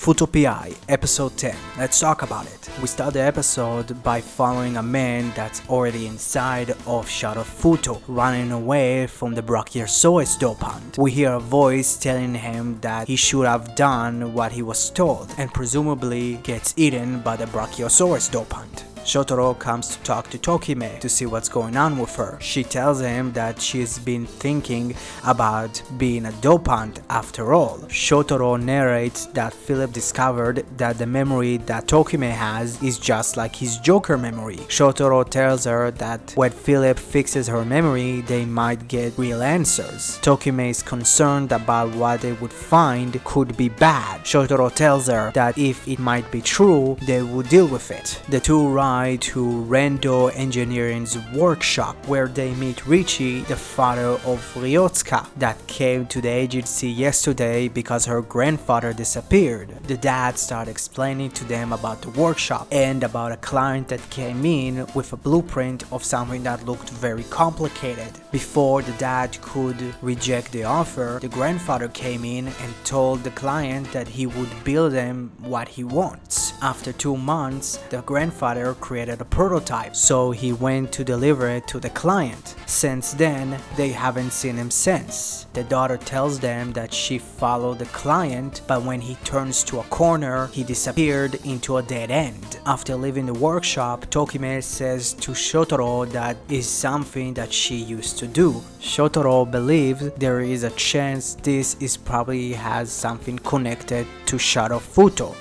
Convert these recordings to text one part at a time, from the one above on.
Fuuto PI, episode 10. Let's talk about it. We start the episode by following a man that's already inside of Shadow Fuuto, running away from the Brachiosaurus Dopant. We hear a voice telling him that he should have done what he was told, and presumably gets eaten by the Brachiosaurus Dopant. Shotaro comes to talk to Tokime to see what's going on with her. She tells him that she's been thinking about being a dopant after all. Shotaro narrates that Philip discovered that the memory that Tokime has is just like his Joker memory. Shotaro tells her that when Philip fixes her memory, they might get real answers. Tokime is concerned about what they would find could be bad. Shotaro tells her that if it might be true, they would deal with it. The two ride to Rendo Engineering's workshop, where they meet Richie, the father of Ryotsuka, that came to the agency yesterday because her grandfather disappeared. The dad started explaining to them about the workshop and about a client that came in with a blueprint of something that looked very complicated. Before the dad could reject the offer, the grandfather came in and told the client that he would build him what he wants. After 2 months, the grandfather created a prototype, so he went to deliver it to the client. Since then, they haven't seen him since. The daughter tells them that she followed the client, but when he turns to a corner, he disappeared into a dead end. After leaving the workshop, Tokime says to Shotaro that is something that she used to do. Shotaro believes there is a chance this is probably has something connected to Shadow Fuuto.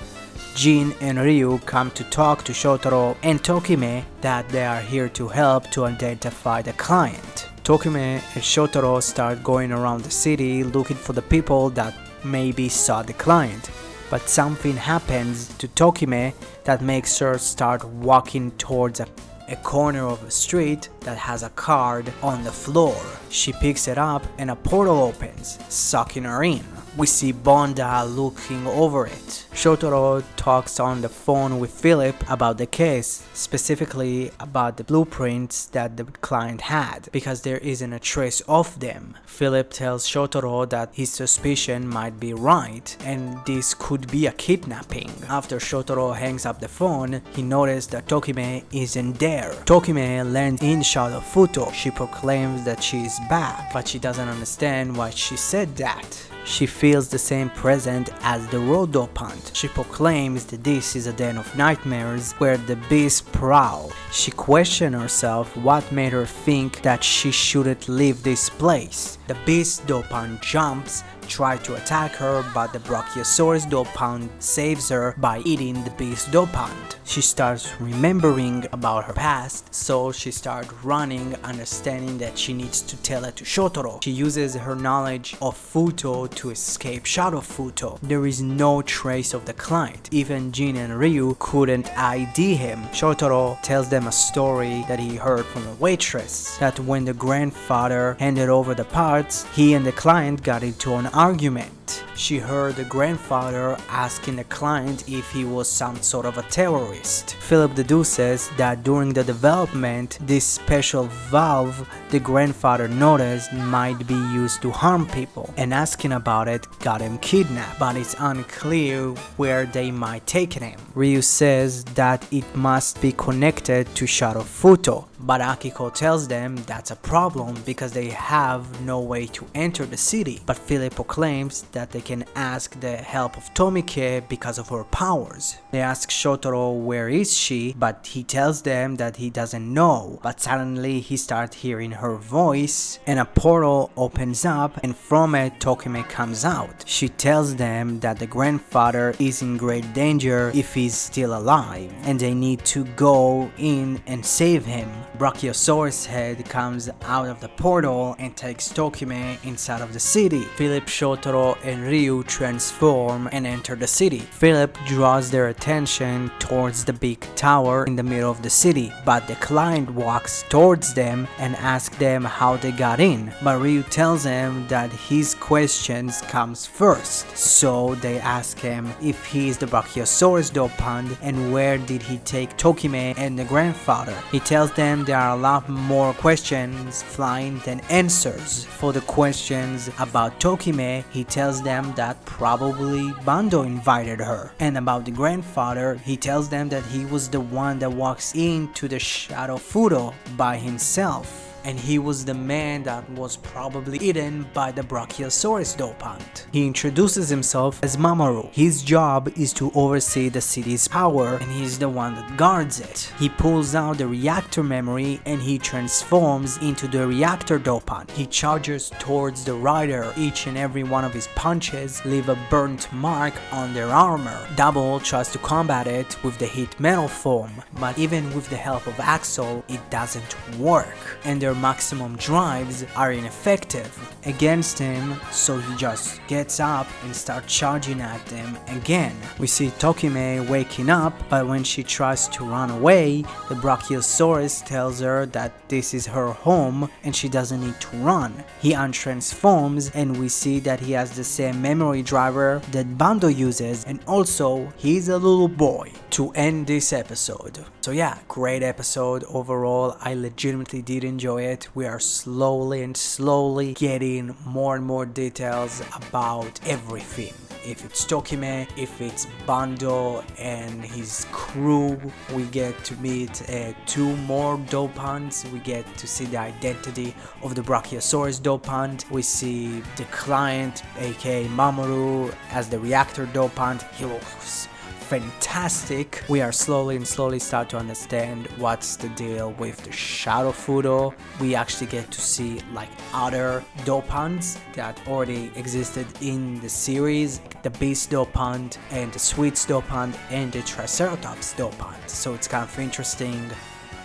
Jin and Ryu come to talk to Shotaro and Tokime that they are here to help to identify the client. Tokime and Shotaro start going around the city looking for the people that maybe saw the client, but something happens to Tokime that makes her start walking towards a corner of a street that has a card on the floor. She picks it up and a portal opens, sucking her in. We see Bonda looking over it. Shotaro talks on the phone with Philip about the case, specifically about the blueprints that the client had, because there isn't a trace of them. Philip tells Shotaro that his suspicion might be right, and this could be a kidnapping. After Shotaro hangs up the phone, he notices that Tokime isn't there. Tokime lands in Shadow Fuuto. She proclaims that she is back, but she doesn't understand why she said that. She feels the same present as the raw dopant. She proclaims that this is a den of nightmares where the beasts prowl. She questions herself what made her think that she shouldn't leave this place. The beast dopant jumps, tries to attack her, but the Brachiosaurus Dopant saves her by eating the beast Dopant. She starts remembering about her past, so she starts running, understanding that she needs to tell it to Shotaro. She uses her knowledge of Fuuto to escape Shadow Fuuto. There is no trace of the client. Even Jin and Ryu couldn't ID him. Shotaro tells them a story that he heard from a waitress, that when the grandfather handed over the parts, he and the client got into an argument. She heard the grandfather asking the client if he was some sort of a terrorist. Philip deduces that during the development, this special valve the grandfather noticed might be used to harm people, and asking about it got him kidnapped, but it's unclear where they might take him. Ryu says that it must be connected to Shadow Fuuto, but Akiko tells them that's a problem because they have no way to enter the city. But Philip proclaims that they can ask the help of Tomike because of her powers. They ask Shotaro where is she, but he tells them that he doesn't know. But suddenly he starts hearing her voice and a portal opens up, and from it Tokime comes out. She tells them that the grandfather is in great danger if he's still alive, and they need to go in and save him. Brachiosaurus head comes out of the portal and takes Tokime inside of the city. Philip, Shotaro and Ryu transform and enter the city. Philip draws their attention towards the big tower in the middle of the city, but the client walks towards them and asks them how they got in. But Ryu tells him that his questions comes first, so they ask him if he is the Brachiosaurus Dopant and where did he take Tokime and the grandfather. He tells them there are a lot more questions flying than answers. For the questions about Tokime, he tells them that probably Bando invited her. And about the grandfather, he tells them that he was the one that walks into the shadow Fuuto by himself. And he was the man that was probably eaten by the Brachiosaurus Dopant. He introduces himself as Mamoru. His job is to oversee the city's power, and he's the one that guards it. He pulls out the reactor memory and he transforms into the reactor Dopant. He charges towards the rider. Each and every one of his punches leave a burnt mark on their armor. Double tries to combat it with the heat metal form, but even with the help of Axel, it doesn't work. And their maximum drives are ineffective against him, so he just gets up and starts charging at them again. We see Tokime waking up, but when she tries to run away, the Brachiosaurus tells her that this is her home and she doesn't need to run. He untransforms and we see that he has the same memory driver that Bando uses, and also he's a little boy. To end this episode. So yeah, great episode overall. I legitimately did enjoy it. We are slowly getting more and more details about everything. If it's Tokime, if it's Bando and his crew, we get to meet 2 more Dopants. We get to see the identity of the Brachiosaurus Dopant. We see the client, aka Mamoru, as the reactor Dopant. He looks fantastic. We are slowly start to understand what's the deal with the Shadow Fuuto. We actually get to see like other Dopants that already existed in the series, the Beast Dopant and the Sweets Dopant and the Triceratops Dopant. So it's kind of interesting.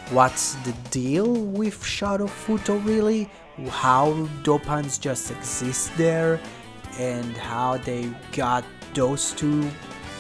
What's the deal with Shadow Fuuto really? How Dopants just exist there and how they got those 2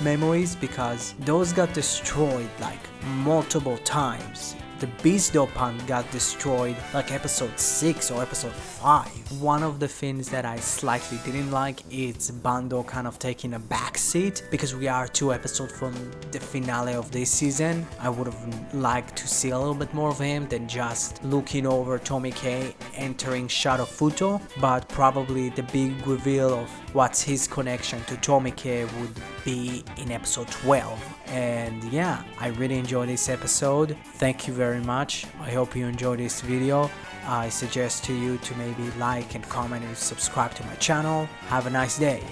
memories, because those got destroyed like multiple times. The Beast Dopant got destroyed like episode 6 or episode 5. One of the things that I slightly didn't like is Bando kind of taking a backseat, because we are 2 episodes from the finale of this season. I would have liked to see a little bit more of him than just looking over Tomike entering Shadow Fuuto, but probably the big reveal of what's his connection to Tomike would be in episode 12. And yeah, I really enjoyed this episode. Thank you very much. I hope you enjoyed this video. I suggest to you to maybe like and comment and subscribe to my channel. Have a nice day.